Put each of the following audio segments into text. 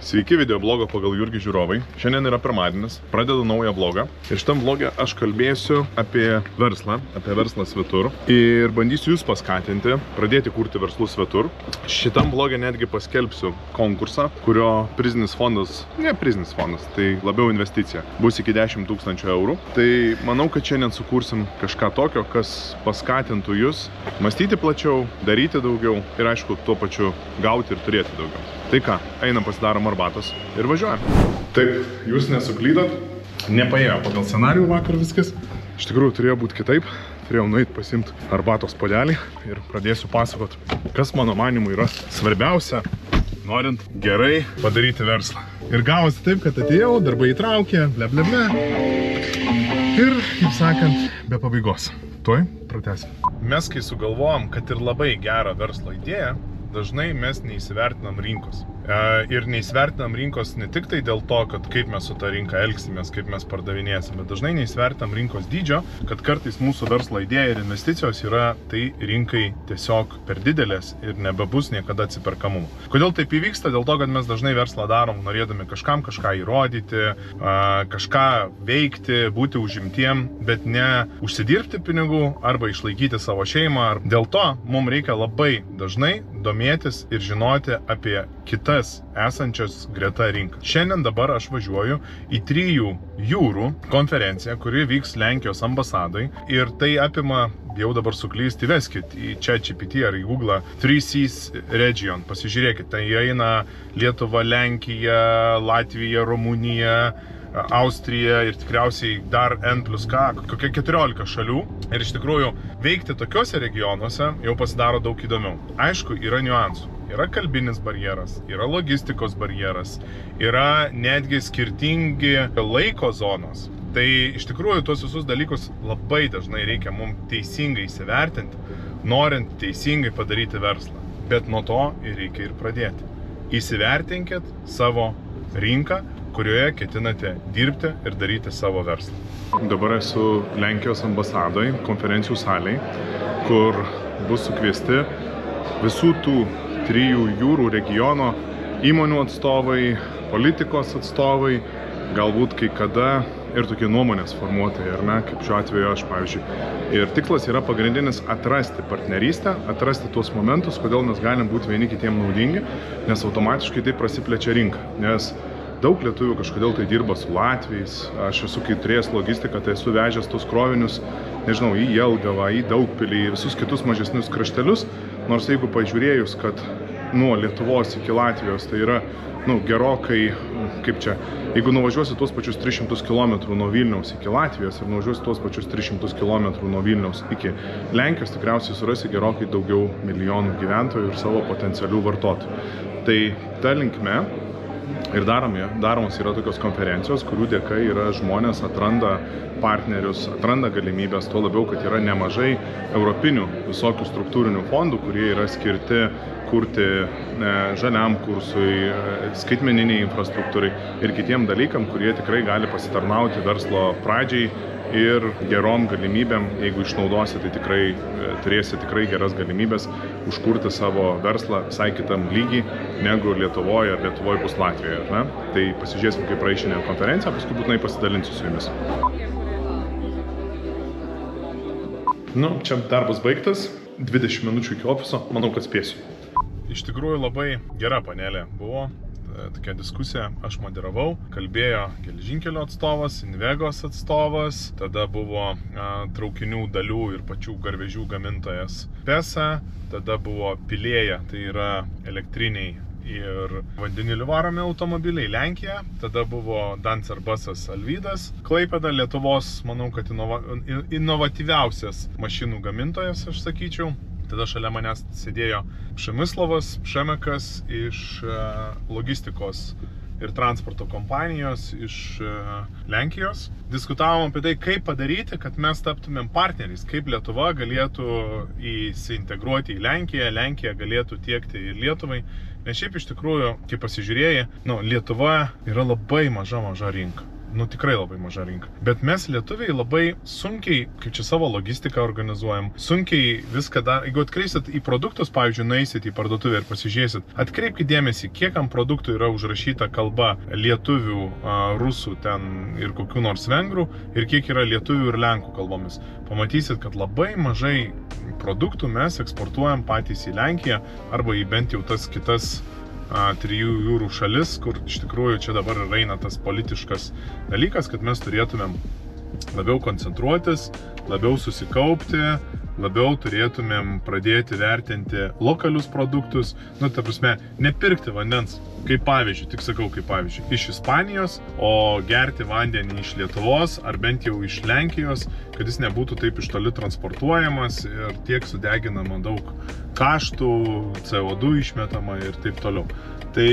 Sveiki video blogo pagal Jurgį žiūrovai. Šiandien yra pirmadienis, pradedu naują blogą. Ir šitam blogę aš kalbėsiu apie verslą svetur. Ir bandysiu jūs paskatinti, pradėti kurti verslus svetur. Šitam blogę netgi paskelbsiu konkursą, kurio prizinis fondas, ne prizinis fondas, tai labiau investicija, bus iki 10 000 eurų. Tai manau, kad šiandien sukursim kažką tokio, kas paskatintų jūs mąstyti plačiau, daryti daugiau ir aišku, tuo pačiu gauti ir turėti daugiau. Tai ką, einam pasidarom arbatos ir važiuojam. Taip, jūs nesuklydot, nepaėjo pagal scenarijų vakar viskas. Iš tikrųjų turėjo būti kitaip, turėjau nueiti pasimti arbatos puodelį ir pradėsiu pasakot, kas mano manimu yra svarbiausia, norint gerai padaryti verslą. Ir gavosi taip, kad atėjau, darbai įtraukė, ble. Ir, kaip sakant, be pabaigos. Tuoj pratęsim. Mes kai sugalvojom, kad ir labai gerą verslo idėją, dažnai mes neįsivertinam rinkos. Ir neįsivertinam rinkos ne tik tai dėl to, kad kaip mes su ta rinka elgsimės, kaip mes pardavinėsim, bet dažnai neįsivertinam rinkos dydžio, kad kartais mūsų verslo idėja ir investicijos yra tai rinkai tiesiog per didelės ir nebebus niekada atsiperkamumo. Kodėl taip įvyksta? Dėl to, kad mes dažnai verslą darom norėdami kažkam kažką įrodyti, kažką veikti, būti užimtiem, bet ne užsidirbti pinigų arba išlaikyti savo šeimą. Dėl to mums reikia labai dažnai domėtis ir žinoti apie kitas esančias greta rinką. Šiandien dabar aš važiuoju į 3 jūrų konferenciją, kuri vyks Lenkijos ambasadai ir tai apima, jau dabar suklysti, įveskit į ChatGPT ar į Google 3Seas Region. Pasižiūrėkit, tai eina Lietuva, Lenkija, Latvija, Rumunija, Austrija ir tikriausiai dar N+K, kokia 14 šalių. Ir iš tikrųjų veikti tokiuose regionuose jau pasidaro daug įdomiau. Aišku, yra niuansų. Yra kalbinis barjeras, yra logistikos barjeras, yra netgi skirtingi laiko zonos. Tai iš tikrųjų tuos visus dalykus labai dažnai reikia mums teisingai įsivertinti, norint teisingai padaryti verslą. Bet nuo to ir reikia ir pradėti. Įsivertinkit savo rinką, kurioje ketinate dirbti ir daryti savo verslą. Dabar esu Lenkijos ambasadoj, konferencijų salėj, kur bus sukviesti visų tų 3 jūrų regiono įmonių atstovai, politikos atstovai, galbūt kai kada ir tokie nuomonės formuotojai, ar ne, kaip šiuo atveju aš, pavyzdžiui. Ir tikslas yra pagrindinis atrasti partnerystę, atrasti tuos momentus, kodėl mes galim būti vieni kitiem naudingi, nes automatiškai tai prasiplečia rinka. Nes daug lietuvių kažkodėl tai dirba su latviais, aš esu kai turėjęs logistiką, tai esu vežęs tos krovinius, nežinau, į Jelgavą, į Daugpilį, į visus kitus mažesnius kraštelius, nors jeigu pažiūrėjus, kad nuo Lietuvos iki Latvijos tai yra, gerokai, kaip čia, jeigu nuvažiuosi tuos pačius 300 km nuo Vilniaus iki Latvijos ir nuvažiuosi tuos pačius 300 km nuo Vilniaus iki Lenkijos, tikriausiai surasi gerokai daugiau milijonų gyventojų ir savo potencialių vartotojų. Tai ta linkme ir daromos yra tokios konferencijos, kurių dėka yra žmonės atranda partnerius, atranda galimybės, tuo labiau, kad yra nemažai europinių visokių struktūrinių fondų, kurie yra skirti kurti žaliam kursui, skaitmeniniai infrastruktūrai ir kitiem dalykam, kurie tikrai gali pasitarnauti verslo pradžiai ir gerom galimybėm, jeigu išnaudosi, tai tikrai turėsi tikrai geras galimybės užkurti savo verslą visai kitam lygį negu Lietuvoje ar Lietuvoje bus Latvijoje, ar ne? Tai pasižiūrėsim, kaip praeis šiandien konferencija, paskui būtinai pasidalinsiu su jumis. Čia darbas baigtas, 20 minučių iki ofiso, manau, kad spėsiu. Iš tikrųjų labai gera panelė buvo. Tokia diskusija, aš moderavau, kalbėjo geležinkelio atstovas, Invegos atstovas, tada buvo traukinių dalių ir pačių garvežių gamintojas PESA, tada buvo Pilėja, tai yra elektriniai ir vandeniliu varomi automobiliai Lenkija, tada buvo Dancerbusas Alvydas, Klaipėda, Lietuvos, manau, kad inovatyviausias mašinų gamintojas, aš sakyčiau. Tada šalia manęs sėdėjo Šemislavas Šemekas iš logistikos ir transporto kompanijos iš Lenkijos. Diskutavom apie tai, kaip padaryti, kad mes taptumėm partneriais, kaip Lietuva galėtų įsiintegruoti į Lenkiją, Lenkija galėtų tiekti ir Lietuvai. Nes šiaip iš tikrųjų, kaip pasižiūrėjai, Lietuva yra labai maža rinka. tikrai labai maža rinka. Bet mes lietuviai labai sunkiai, kaip čia savo logistiką organizuojam, sunkiai viską dar, jeigu atkreisit į produktus, pavyzdžiui, nueisit į parduotuvę ir pasižiūrėsit, atkreipkite dėmesį, kiek ant produktų yra užrašyta kalba lietuvių, rusų ten ir kokių nors vengrų ir kiek yra lietuvių ir lenkų kalbomis. Pamatysit, kad labai mažai produktų mes eksportuojam patys į Lenkiją arba į bent jau tas kitas 3 jūrų šalis, kur iš tikrųjų čia dabar eina tas politiškas dalykas, kad mes turėtumėm labiau koncentruotis, labiau susikaupti, labiau turėtumėm pradėti vertinti lokalius produktus, ta prasme, nepirkti vandens, kaip pavyzdžiui, tik sakau kaip pavyzdžiui, iš Ispanijos, o gerti vandenį iš Lietuvos ar bent jau iš Lenkijos, kad jis nebūtų taip iš toli transportuojamas ir tiek sudeginama daug kaštų, CO2 išmetama ir taip toliau. Tai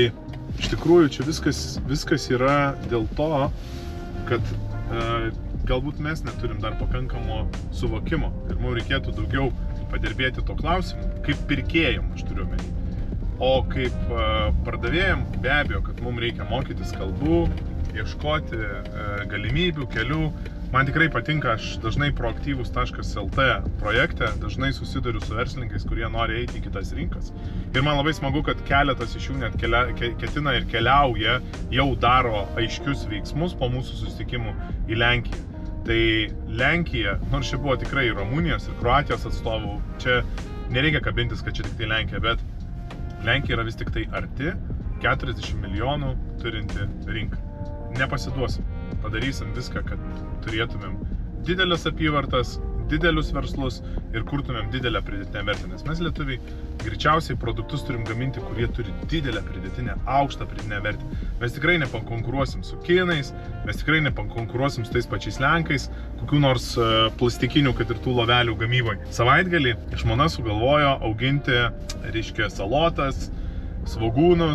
iš tikrųjų čia viskas yra dėl to, kad galbūt mes neturim dar pakankamo suvokimo ir mums reikėtų daugiau padirbėti to klausimu, kaip pirkėjom, aš turiu omeny. O kaip pardavėjom, be abejo, kad mums reikia mokytis kalbų, ieškoti galimybių, kelių. Man tikrai patinka, aš dažnai proaktyvus.lt projekte dažnai susiduriu su verslininkais, kurie nori eiti į kitas rinkas. Ir man labai smagu, kad keletas iš jų net ketina ir keliauja, jau daro aiškius veiksmus po mūsų susitikimų į Lenkiją. Tai Lenkija, nors čia buvo tikrai Rumunijos ir Kroatijos atstovų, čia nereikia kabintis, kad čia tik tai Lenkija, bet Lenkija yra vis tik tai arti 40 milijonų turinti rinką. Nepasiduosim. Padarysim viską, kad turėtumėm didelės apyvartas, didelius verslus ir kurtumėm didelę pridėtinę vertę. Nes mes lietuviai greičiausiai produktus turim gaminti, kurie turi didelę pridėtinę, aukštą pridėtinę vertę. Mes tikrai nepakonkuruosim su kinais, mes tikrai nepakonkuruosim su tais pačiais lenkais, kokių nors plastikinių, kad ir tų lovelių gamyboj. Savaitgalį žmona sugalvojo auginti, reiškia, salotas, svogūnų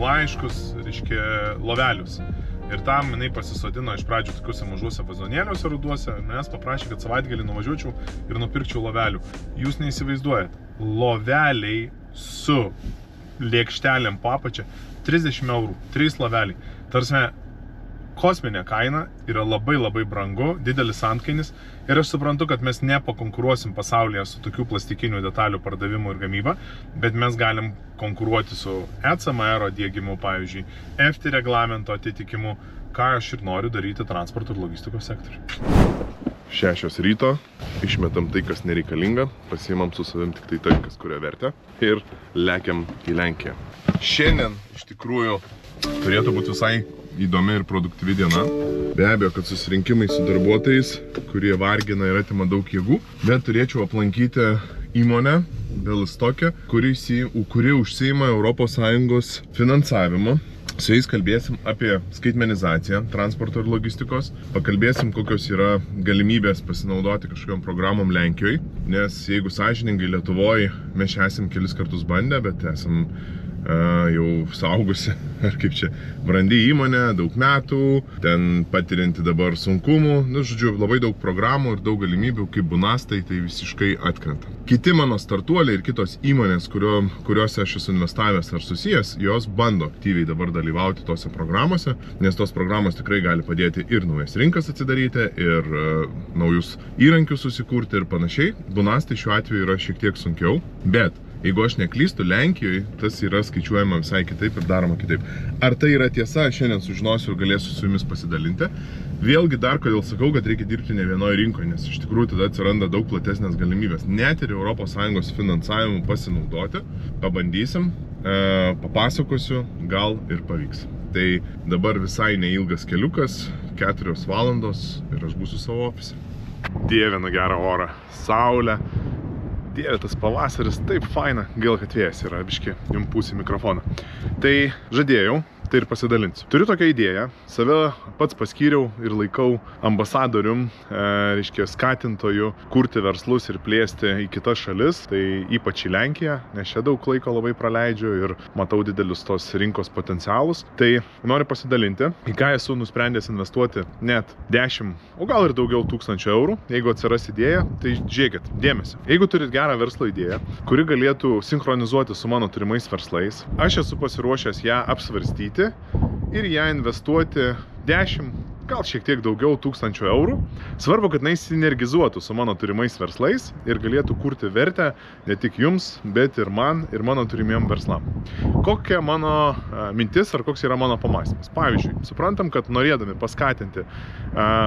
laiškus, reiškia, lovelius. Ir tam jinai pasisodino iš pradžių tokiuose mažuose vazonėliuose ruduose ir manęs paprašė, kad savaitgalį nuvažiuočiau ir nupirkčiau lovelių. Jūs neįsivaizduojat, loveliai su lėkštelėm papačia 30 eurų, 3 loveliai. Tarsime, kosminė kaina yra labai brangu, didelis antkainis ir aš suprantu, kad mes nepakonkuruosim pasaulyje su tokių plastikinių detalių pardavimu ir gamyba, bet mes galim konkuruoti su ECMR diegimu, pavyzdžiui, EFTI reglamento atitikimu, ką aš ir noriu daryti transporto ir logistikos sektoriui. 6 ryto, išmetam tai, kas nereikalinga, pasiimam su savim tik tai, kas kuria vertę ir lekiam į Lenkiją. Šiandien iš tikrųjų turėtų būti visai įdomi ir produktyvi diena. Be abejo, kad susirinkimai su darbuotojais, kurie vargina ir atima daug jėgų, bet turėčiau aplankyti įmonę Belistocke, kuri užsiima ES finansavimu. Su jais kalbėsim apie skaitmenizaciją, transporto ir logistikos, pakalbėsim, kokios yra galimybės pasinaudoti kažkokiom programom Lenkijoje, nes jeigu sąžiningai Lietuvoje mes esam kelis kartus bandę, bet esam jau saugusi, ar kaip čia, brandi įmonė, daug metų, ten patirinti dabar sunkumų, žodžiu, labai daug programų ir daug galimybių, kaip Bunastai, tai visiškai atkrenta. Kiti mano startuoliai ir kitos įmonės, kuriuose aš esu investavęs ar susijęs, jos bando aktyviai dabar dalyvauti tose programuose, nes tos programos tikrai gali padėti ir naujas rinkas atsidaryti, ir naujus įrankius susikurti ir panašiai. Bunastai šiuo atveju yra šiek tiek sunkiau, bet jeigu aš neklystu, Lenkijoje tas yra skaičiuojama visai kitaip ir daroma kitaip. Ar tai yra tiesa, šiandien sužinosiu ir galėsiu su jumis pasidalinti. Vėlgi dar kodėl sakau, kad reikia dirbti ne vienoje rinkoje, nes iš tikrųjų tada atsiranda daug platesnės galimybės. Net ir ES finansavimu pasinaudoti, pabandysim, papasakosiu, gal ir pavyks. Tai dabar visai neilgas keliukas, 4 valandos ir aš būsiu savo ofise. Dievinu gerą orą, saulę. Dieve, tas pavasaris taip faina, gaila, kad vėjas yra, biški, jums pūsi mikrofoną. Tai žadėjau, tai ir pasidalinsiu. Turiu tokią idėją, save pats paskyriau ir laikau ambasadorium, reiškia skatintoju kurti verslus ir plėsti į kitas šalis, tai ypač į Lenkiją, nes čia daug laiko labai praleidžiu ir matau didelius tos rinkos potencialus. Tai noriu pasidalinti, į ką esu nusprendęs investuoti net 10, o gal ir daugiau tūkstančių eurų. Jeigu atsiras idėja, tai žiūrėkit, dėmesio. Jeigu turit gerą verslo idėją, kuri galėtų sinchronizuoti su mano turimais verslais, aš esu pasiruošęs ją apsvarstyti ir ją investuoti 10, gal šiek tiek daugiau 1000 eurų. Svarbu, kad jinai sinergizuotų su mano turimais verslais ir galėtų kurti vertę ne tik jums, bet ir man ir mano turimiem verslam. Kokia mano mintis ar koks yra mano pamąstymas? Pavyzdžiui, suprantam, kad norėdami paskatinti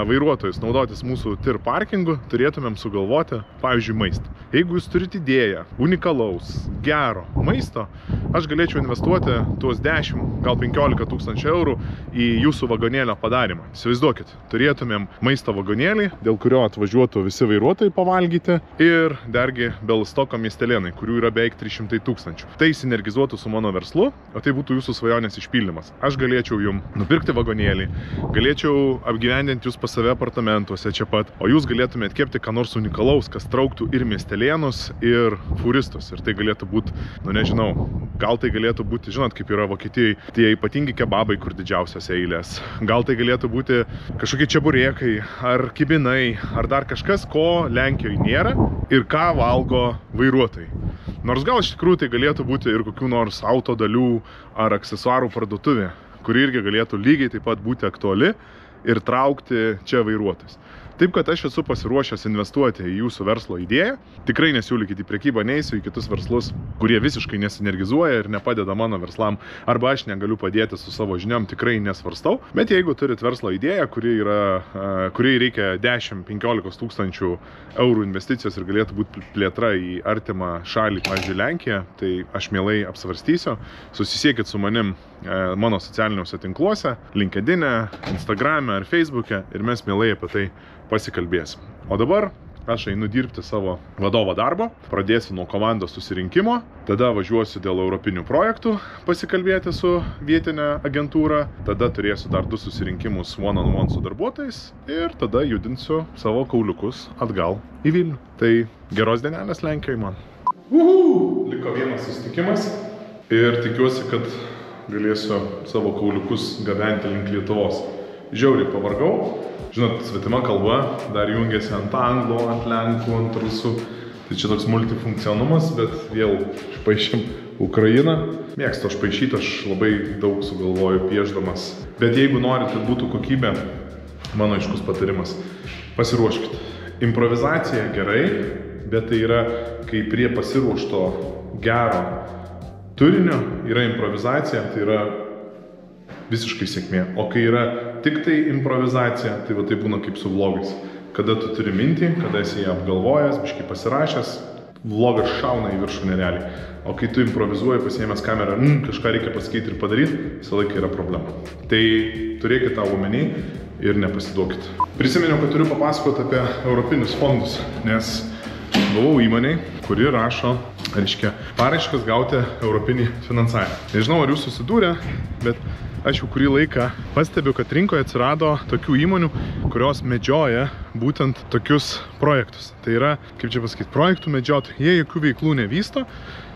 vairuotojus naudotis mūsų TIR parkingu, turėtumėm sugalvoti, pavyzdžiui, maistą. Jeigu jūs turite idėją unikalaus, gero maisto, aš galėčiau investuoti tuos 10, gal 15 tūkstančių eurų į jūsų vagonėlio padarymą. Įsivaizduokit, turėtumėm maisto vagonėlį, dėl kurio atvažiuotų visi vairuotojai pavalgyti ir dargi Belostoko miestelėnai, kurių yra beveik 300 tūkstančių. Tai sinergizuotų su mano verslu, o tai būtų jūsų svajonės išpildymas. Aš galėčiau jums nupirkti vagonėlį, galėčiau apgyvendinti jūs pas save apartamentuose čia pat, o jūs galėtumėte kepti ką nors unikalaus, kas trauktų ir miestelėnus, ir furistus. Ir tai galėtų būti, nu nežinau, gal tai galėtų būti, žinot, kaip yra Vokietijai, tie ypatingi kebabai, kur didžiausios eilės. Gal tai galėtų būti kažkokie čeburėkai, ar kibinai, ar dar kažkas, ko Lenkijoje nėra ir ką valgo vairuotojai. Nors gal iš tikrųjų tai galėtų būti ir kokių nors auto dalių ar aksesuarų parduotuvė, kuri irgi galėtų lygiai taip pat būti aktuali ir traukti čia vairuotojus. Taip, kad aš esu pasiruošęs investuoti į jūsų verslo idėją. Tikrai nesiūlykite į prekybą, neisiu į kitus verslus, kurie visiškai nesinergizuoja ir nepadeda mano verslam, arba aš negaliu padėti su savo žiniom, tikrai nesvarstau. Bet jeigu turit verslo idėją, kuriai reikia 10-15 tūkstančių eurų investicijos ir galėtų būti plėtra į artimą šalį, pavyzdžiui, Lenkiją, tai aš mielai apsvarstysiu. Susisiekit su manim mano socialiniuose tinkluose, LinkedIn'e, Instagram'e ar Facebook'e ir mes mielai apie tai pasikalbėsim. O dabar aš einu dirbti savo vadovo darbo, pradėsiu nuo komandos susirinkimo, tada važiuosiu dėl europinių projektų pasikalbėti su vietinė agentūra, tada turėsiu dar 2 susirinkimus one-on-one su darbuotojais ir tada judinsiu savo kauliukus atgal į Vilnių. Tai geros dienelės Lenkijoje man. Liko vienas susitikimas ir tikiuosi, kad galėsiu savo kauliukus gabenti link Lietuvos. Žiauriai pavargau. Žinot, svetima kalba, dar jungiasi ant anglų, ant lenkų, ant rusų. Tai čia toks multifunkcionumas, bet vėl paišėm Ukrainą. Mėgstu aš paišyti, aš labai daug sugalvoju piešdamas. Bet jeigu norit, kad būtų kokybė, mano aiškus patarimas, pasiruoškit. Improvizacija gerai, bet tai yra, kai prie pasiruošto gero turinio yra improvizacija, tai yra visiškai sėkmė. O kai yra tik tai improvizacija, tai va tai būna kaip su vlogais. Kada tu turi mintį, kada esi ją apgalvojęs, biškai pasirašęs, vlogas šauna į viršų nerealiai. O kai tu improvizuoji, pasiėmęs kamerą, kažką reikia pasakyti ir padaryti, visą laiką yra problema. Tai turėkit tą omeny ir nepasiduokit. Prisiminiau, kad turiu papasakoti apie europinius fondus, nes buvau įmonėj, kuri rašo, reiškia, paraiškas gauti europinį finansavimą. Nežinau, ar jūs susidūrė, bet aš jau kurį laiką pastebiu, kad rinkoje atsirado tokių įmonių, kurios medžioja būtent tokius projektus. Tai yra, kaip čia pasakyti, projektų medžiotojai. Jie jokių veiklų nevysto,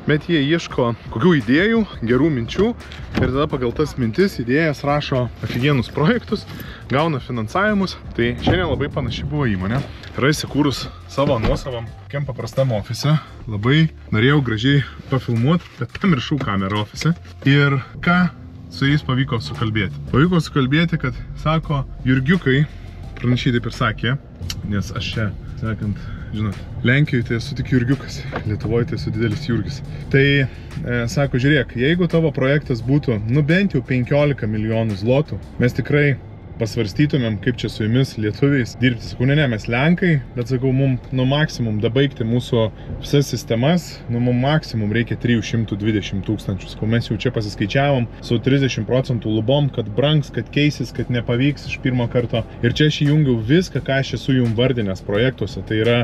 bet jie ieško kokių idėjų, gerų minčių ir tada pagal tas mintis, idėjas rašo ofigienus projektus, gauna finansavimus. Tai šiandien labai panaši buvo įmonė. Yra įsikūrus savo nuosavam, tokiam paprastam ofise. Labai norėjau gražiai pafilmuoti, bet pamiršau kamerą ofise. Ir ką su jais pavyko sukalbėti? Pavyko sukalbėti, kad sako, Jurgiukai, pranašiai taip ir sakė, nes aš čia, sakant, žinot, Lenkijoje tai esu tik Jurgiukas, Lietuvoje tai esu didelis Jurgis. Tai sako, žiūrėk, jeigu tavo projektas būtų, bent jau 15 milijonų zlotų, mes tikrai pasvarstytumėm, kaip čia su jumis lietuviais dirbti. Sakau, ne, mes Lenkai, bet sakau, mum maksimum dabaigti mūsų visas sistemas, mum maksimum reikia 320 tūkstančių. Sakau, mes jau čia pasiskaičiavom su 30% lubom, kad brangs, kad keisis, kad nepavyks iš pirmo karto. Ir čia aš įjungiau viską, ką aš esu jums vardinęs projektuose. Tai yra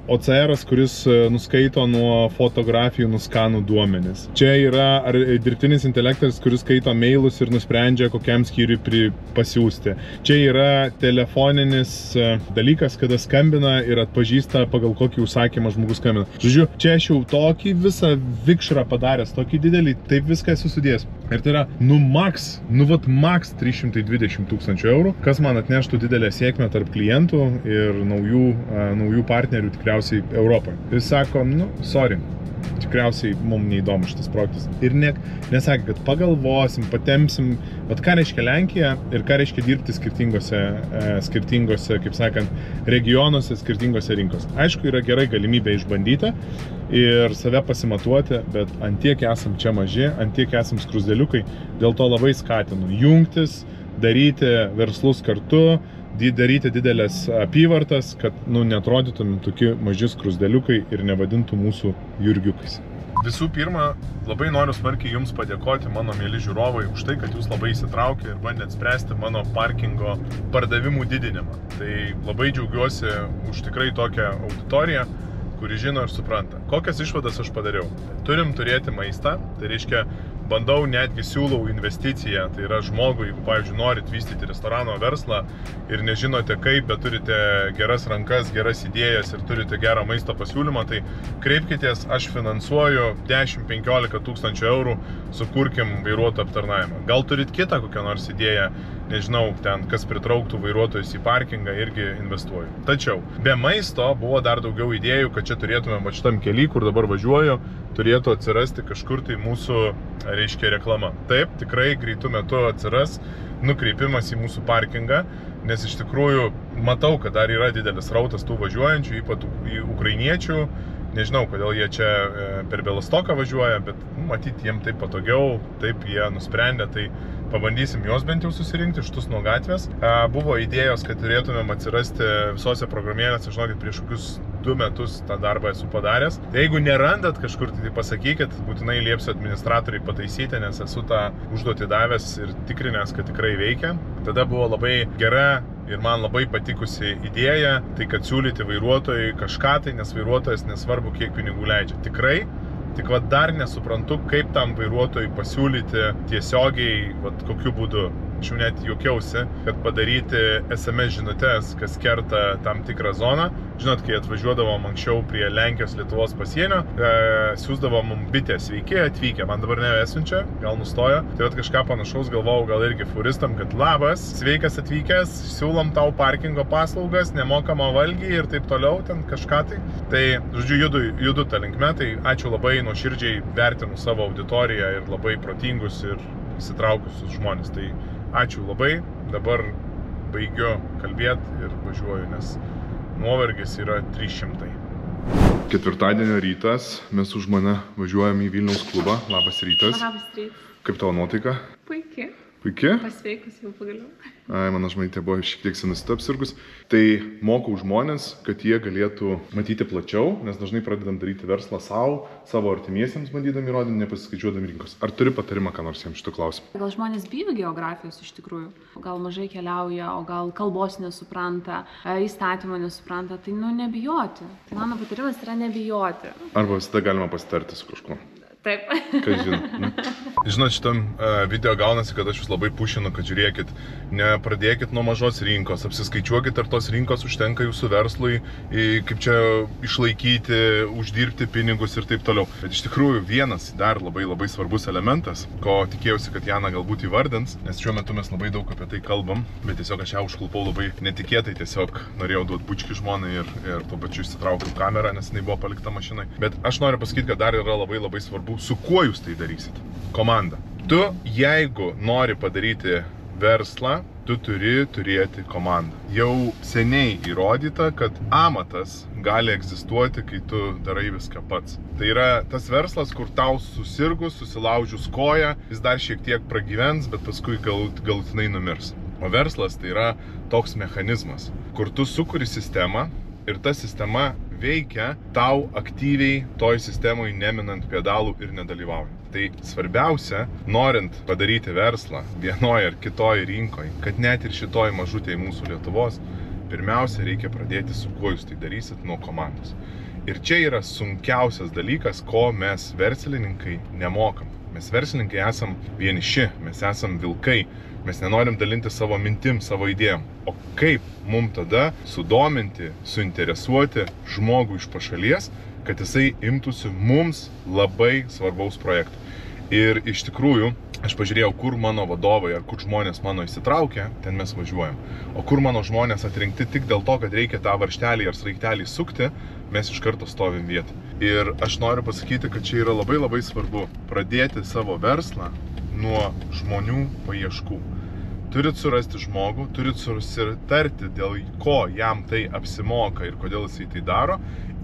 OCR-as, kuris nuskaito nuo fotografijų nuskanų duomenis. Čia yra dirbtinis intelektas, kuris skaito mailus ir nusprendžia, kokiam skyriui pasiūsti. Čia yra telefoninis dalykas, kada skambina ir atpažįsta, pagal kokį užsakymą žmogus skambina. Žodžiu, čia aš jau tokį visą vikšrą padaręs, tokį didelį, taip viską esu sudėjęs. Ir tai yra, max 320 tūkstančių eurų, kas man atneštų didelę sėkmę tarp klientų ir naujų partnerių tikriausiai Europoje. Jis sako, sorry, tikriausiai mums neįdomu šitas projektas. Ir nesakė, kad pagalvosim, patempsim, bet ką reiškia Lenkija ir ką reiškia dirbti skirtingose, kaip sakant, regionuose, skirtingose rinkose. Aišku, yra gerai galimybė išbandyti ir save pasimatuoti, bet antiek esam čia maži, antiek esam skrusdeliukai, dėl to labai skatinu jungtis, daryti verslus kartu, daryti didelės apyvartas, kad neatrodytumėm tokie maži skrusdeliukai ir nevadintų mūsų jurgiukais. Visų pirma, labai noriu smarkiai Jums padėkoti, mano mėly žiūrovai, už tai, kad Jūs labai įsitraukė ir bandėt spręsti mano parkingo pardavimų didinimą. Tai labai džiaugiuosi už tikrai tokią auditoriją, kuri žino ir supranta. Kokias išvadas aš padariau? Turim turėti maistą, tai reiškia, bandau netgi siūlau investiciją, tai yra žmogui, jeigu, pavyzdžiui, norit vystyti restorano verslą ir nežinote kaip, bet turite geras rankas, geras idėjas ir turite gerą maisto pasiūlymą, tai kreipkitės, aš finansuoju 10-15 tūkstančių eurų, sukurkim vairuotojų aptarnavimą. Gal turit kitą kokią nors idėją, nežinau, ten, kas pritrauktų vairuotojus į parkingą, irgi investuoju. Tačiau, be maisto buvo dar daugiau idėjų, kad čia turėtume šitam kely, kur dabar važiuoju, turėtų atsirasti kažkur tai mūsų, reiškia, reklama. Taip, tikrai greitų metu atsiras nukreipimas į mūsų parkingą, nes iš tikrųjų matau, kad dar yra didelis rautas tų važiuojančių, ypač į ukrainiečių. Nežinau, kodėl jie čia per Belastoką važiuoja, bet matyti jiem taip patogiau, taip jie nusprendė, tai pabandysim juos bent jau susirinkti šitus nuo gatvės. Buvo idėjos, kad turėtumėm atsirasti visose programėlėse, žinokit, prieš kokius 2 metus tą darbą esu padaręs. Tai jeigu nerandat kažkur, tai pasakykit, būtinai liepsiu administratoriai pataisyti, nes esu tą užduotį davęs ir tikrinęs, kad tikrai veikia. Tada buvo labai gera ir man labai patikusi idėja, tai kad siūlyti vairuotojai kažką tai, nes vairuotojas nesvarbu, kiek pinigų leidžia. Tikrai, tik dar nesuprantu, kaip tam vairuotojai pasiūlyti tiesiogiai, kokiu būdu. Aš jau net juokiausi, kad padaryti SMS žinutes, kas kerta tam tikrą zoną. Žinot, kai atvažiuodavom anksčiau prie Lenkijos Lietuvos pasienio, siūsdavom mums bitę, sveiki atvykę, man dabar nevesiunčia, gal nustojo. Tai kažką panašaus galvojau, gal irgi furistam, kad labas, sveikas atvykęs, siūlom tau parkingo paslaugas, nemokamą valgį ir taip toliau, ten kažką tai. Tai, žodžiu, judu tą linkme, tai ačiū labai, nuoširdžiai vertinu savo auditoriją ir labai protingus ir įsitraukusius žmonės. Tai ačiū labai, dabar baigiu kalbėti ir važiuoju, nes nuovargis yra 300. Ketvirtadienio rytas, mes už mane važiuojam į Vilniaus klubą. Labas rytas. Labas rytas. Kaip tavo nuotaika? Puiki. Puiki? Pasveikus jau pagaliau. Mano žmaitė buvo šiek tiek sinusite apsirgus. Tai mokau žmonės, kad jie galėtų matyti plačiau, nes dažnai pradedam daryti verslą savo artimiesiems, bandydami įrodyti, nepasiskaičiuodami rinkos. Ar turi patarimą, ką nors jiems šitų klausimų? Gal žmonės bijo geografijos iš tikrųjų. Gal mažai keliauja, o gal kalbos nesupranta, įstatymą nesupranta, tai nebijoti. Tai mano patarimas yra nebijoti. Arba visada galima pasitarti su kažkuo. Taip. Kas žino. Žinot, šitam video gaunasi, kad aš jūs labai pušinu, kad žiūrėkit, nepradėkit nuo mažos rinkos, apsiskaičiuokit, ar tos rinkos užtenka jūsų verslui, kaip čia išlaikyti, uždirbti pinigus ir taip toliau. Bet iš tikrųjų vienas dar labai svarbus elementas, ko tikėjausi, kad Jana galbūt įvardins, nes šiuo metu mes labai daug apie tai kalbam, bet tiesiog aš ją užklupau labai netikėtai, tiesiog norėjau duoti bučkį žmonai ir tuo pačiu išsitraukiau kamerą, nes jinai buvo palikta mašinai. Bet aš noriu pasakyti, kad dar yra labai svarbu, su kuo jūs tai darysit? Komanda. Tu, jeigu nori padaryti verslą, tu turi turėti komandą. Jau seniai įrodyta, kad amatas gali egzistuoti, kai tu darai viską pats. Tai yra tas verslas, kur tau susirgus, susilaužius koją, jis dar šiek tiek pragyvens, bet paskui galutinai numirs. O verslas tai yra toks mechanizmas, kur tu sukuri sistemą ir ta sistema veikia tau aktyviai toj sistemoj neminant pedalų ir nedalyvaujant. Tai svarbiausia, norint padaryti verslą vienoje ar kitoje rinkoje, kad net ir šitoj mažutėje mūsų Lietuvos, pirmiausia reikia pradėti su kuo jūs tai darysit nuo komandos. Ir čia yra sunkiausias dalykas, ko mes verslininkai nemokam. Mes verslininkai esam vieniši, mes esam vilkai, mes nenorim dalinti savo mintim, savo idėjom. O kaip mums tada sudominti, suinteresuoti žmogų iš pašalies, kad jisai imtųsi mums labai svarbaus projekto. Ir iš tikrųjų, aš pažiūrėjau, kur mano vadovai ar kur žmonės mano įsitraukia, ten mes važiuojam. O kur mano žmonės atrinkti tik dėl to, kad reikia tą varžtelį ar sraigtelį sukti, mes iš karto stovim vietą. Ir aš noriu pasakyti, kad čia yra labai labai svarbu pradėti savo verslą nuo žmonių paieškų. Turit surasti žmogų, turit susitarti, dėl ko jam tai apsimoka ir kodėl jisai tai daro.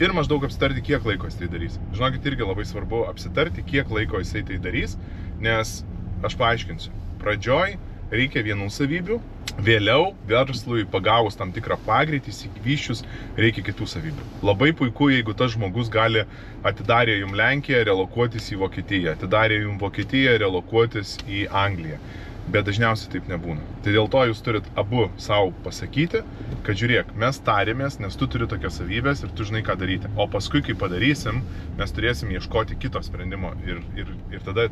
Ir maždaug apsitarti, kiek laiko jisai tai darys. Žinokit, irgi labai svarbu apsitarti, kiek laiko jisai tai darys, nes aš paaiškinsiu. Pradžioj reikia vienų savybių, vėliau verslui pagavus tam tikrą pagreitį, įsivyščius, reikia kitų savybių. Labai puiku, jeigu tas žmogus gali atidarė jums Lenkiją, relokuotis į Vokietiją, atidarė jums Vokietiją, relokuotis į Angliją. Bet dažniausiai taip nebūna. Tai dėl to jūs turit abu savo pasakyti, kad žiūrėk, mes tarėmės, nes tu turi tokias savybės ir tu žinai, ką daryti. O paskui, kai padarysim, mes turėsim ieškoti kito sprendimo ir tada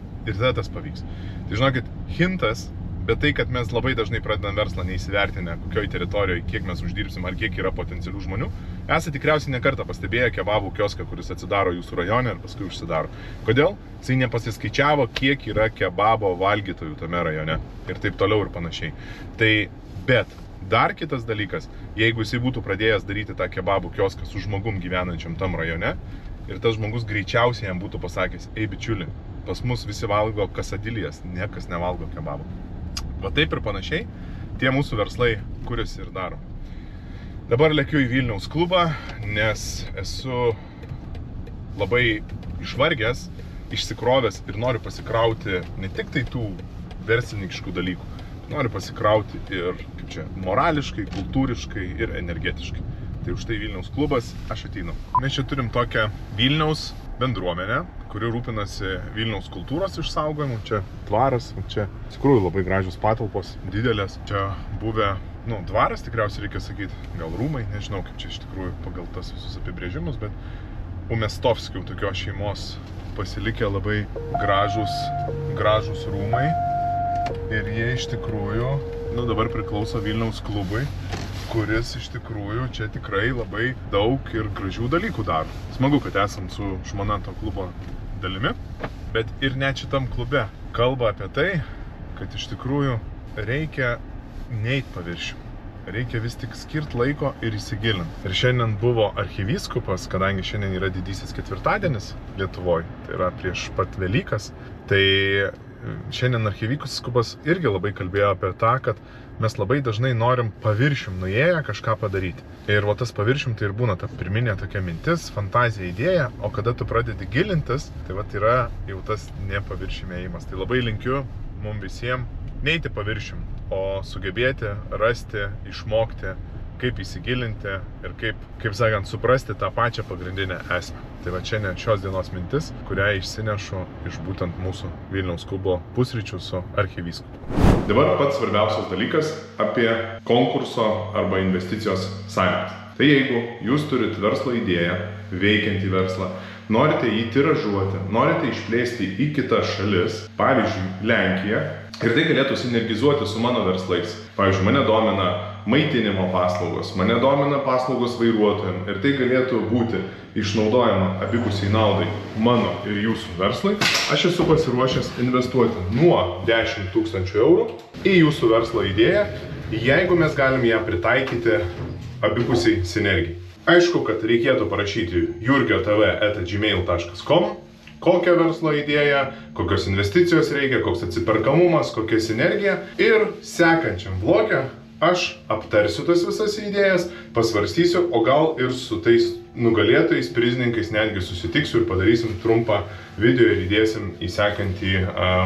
tas pavyks. Tai žinokit, hintas, bet tai, kad mes labai dažnai pradedam verslą neįsivertinę, kokioj teritorijoje, kiek mes uždirbsim ar kiek yra potencialių žmonių, esate tikriausiai ne kartą pastebėję kebabų kioską, kuris atsidaro jūsų rajone ir paskui užsidaro. Kodėl? Jisai nepasiskaičiavo, kiek yra kebabo valgytojų tame rajone ir taip toliau ir panašiai. Tai, bet dar kitas dalykas, jeigu jisai būtų pradėjęs daryti tą kebabų kioską su žmogum gyvenančiam tam rajone ir tas žmogus greičiausiai jam būtų pasakęs, ei bičiuli, pas mus visi valgo kasadilijas, niekas nevalgo kebabų. Va taip ir panašiai, tie mūsų verslai kuriasi ir daro. Dabar lekiu į Vilniaus klubą, nes esu labai išvargęs, išsikrovęs ir noriu pasikrauti ne tik tai tų verslininkiškų dalykų, noriu pasikrauti ir kaip čia, morališkai, kultūriškai ir energetiškai. Tai už tai Vilniaus klubas aš ateinu. Mes čia turim tokią Vilniaus bendruomenę, kuri rūpinasi Vilniaus kultūros išsaugojimu. Čia dvaras, čia iš tikrųjų labai gražios patalpos, didelės. Čia buvę, dvaras tikriausiai reikia sakyti, gal rūmai, nežinau kaip čia iš tikrųjų pagal tas visus apibrėžimus, bet Umestovskių tokios šeimos pasilikę labai gražūs rūmai. Ir jie iš tikrųjų, dabar priklauso Vilniaus klubui, kuris iš tikrųjų čia tikrai labai daug ir gražių dalykų daro. Smagu, kad esam su žmona to klubo dalimi, bet ir net šitam klube kalba apie tai, kad iš tikrųjų reikia neit paviršių. Reikia vis tik skirti laiko ir įsigilinti. Ir šiandien buvo arkivyskupas, kadangi šiandien yra didysis ketvirtadienis Lietuvoje, tai yra prieš pat Velykas, tai šiandien arkivyskupas irgi labai kalbėjo apie tą, kad mes labai dažnai norim paviršium nuėję kažką padaryti. Ir va tas paviršium tai ir būna ta pirminė tokia mintis, fantazija, idėja, o kada tu pradedi gilintis, tai va yra jau tas ne paviršium ėjimas. Tai labai linkiu mums visiems neiti paviršium, o sugebėti, rasti, išmokti, kaip įsigilinti ir kaip sakant, suprasti tą pačią pagrindinę esmę. Tai va čia šios dienos mintis, kurią išsinešu iš būtent mūsų Vilniaus klubo pusryčių su arkivyskupu. Dabar pats svarbiausias dalykas apie konkurso arba investicijos sąlygas. Tai jeigu jūs turite verslo idėją, veikiantį verslą, norite jį tiražuoti, norite išplėsti į kitas šalis, pavyzdžiui, Lenkiją, ir tai galėtų sinergizuoti su mano verslais. Pavyzdžiui, mane domina maitinimo paslaugos, mane domina paslaugos vairuotojams ir tai galėtų būti išnaudojama abipusiai naudai mano ir jūsų verslai. Aš esu pasiruošęs investuoti nuo 10 000 eurų į jūsų verslo idėją, jeigu mes galim ją pritaikyti abipusiai sinergijai. Aišku, kad reikėtų parašyti jurgiotv@gmail.com, kokią verslo idėją, kokios investicijos reikia, koks atsiperkamumas, kokia sinergija. Ir sekančiam bloke aš aptarsiu tas visas idėjas, pasvarstysiu, o gal ir su tais nugalėtojais, prizininkais netgi susitiksiu ir padarysim trumpą video ir įdėsim į sekantį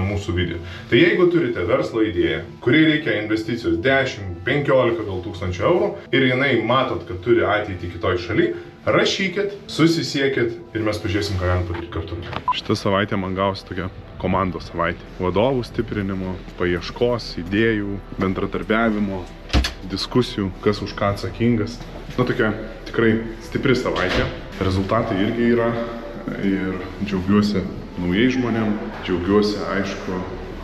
mūsų video. Tai jeigu turite verslo idėją, kuri reikia investicijos 10, 15 gal tūkstančių eurų ir jinai matot, kad turi ateitį kitoj šaly, rašykit, susisiekit ir mes pažiūrėsim, ką galim padaryti kartu. Šitą savaitę man gausi tokia komandos savaitė. Vadovų stiprinimo, paieškos, idėjų, bendradarbiavimo, diskusijų, kas už ką atsakingas. Tokia tikrai stipri savaitė. Rezultatai irgi yra ir džiaugiuosi naujais žmonėm, džiaugiuosi, aišku,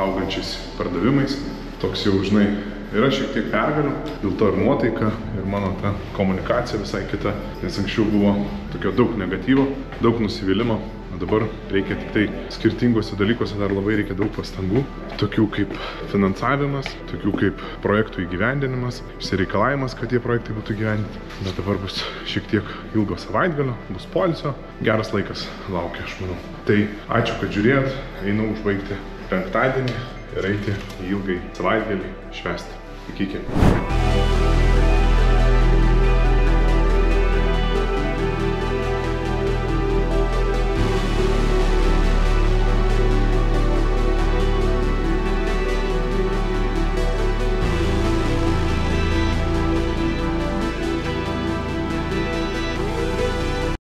augančiais pardavimais. Toks jau, žinai, yra šiek tiek pergalių, dėl to ir nuotaika, ir mano ta komunikacija visai kita, nes anksčiau buvo tokio daug negatyvo, daug nusivylimo. O dabar reikia tik tai skirtingose dalykuose dar labai reikia daug pastangų, tokių kaip finansavimas, tokių kaip projektų įgyvendinimas, išsireikalavimas, kad tie projektai būtų įgyvendinti. Bet dabar bus šiek tiek ilgo savaitgalio, bus poilsio, geras laikas laukia, aš manau. Tai ačiū, kad žiūrėjot, einu užbaigti penktadienį ir eiti į ilgai savaitgalį švęsti. Iki.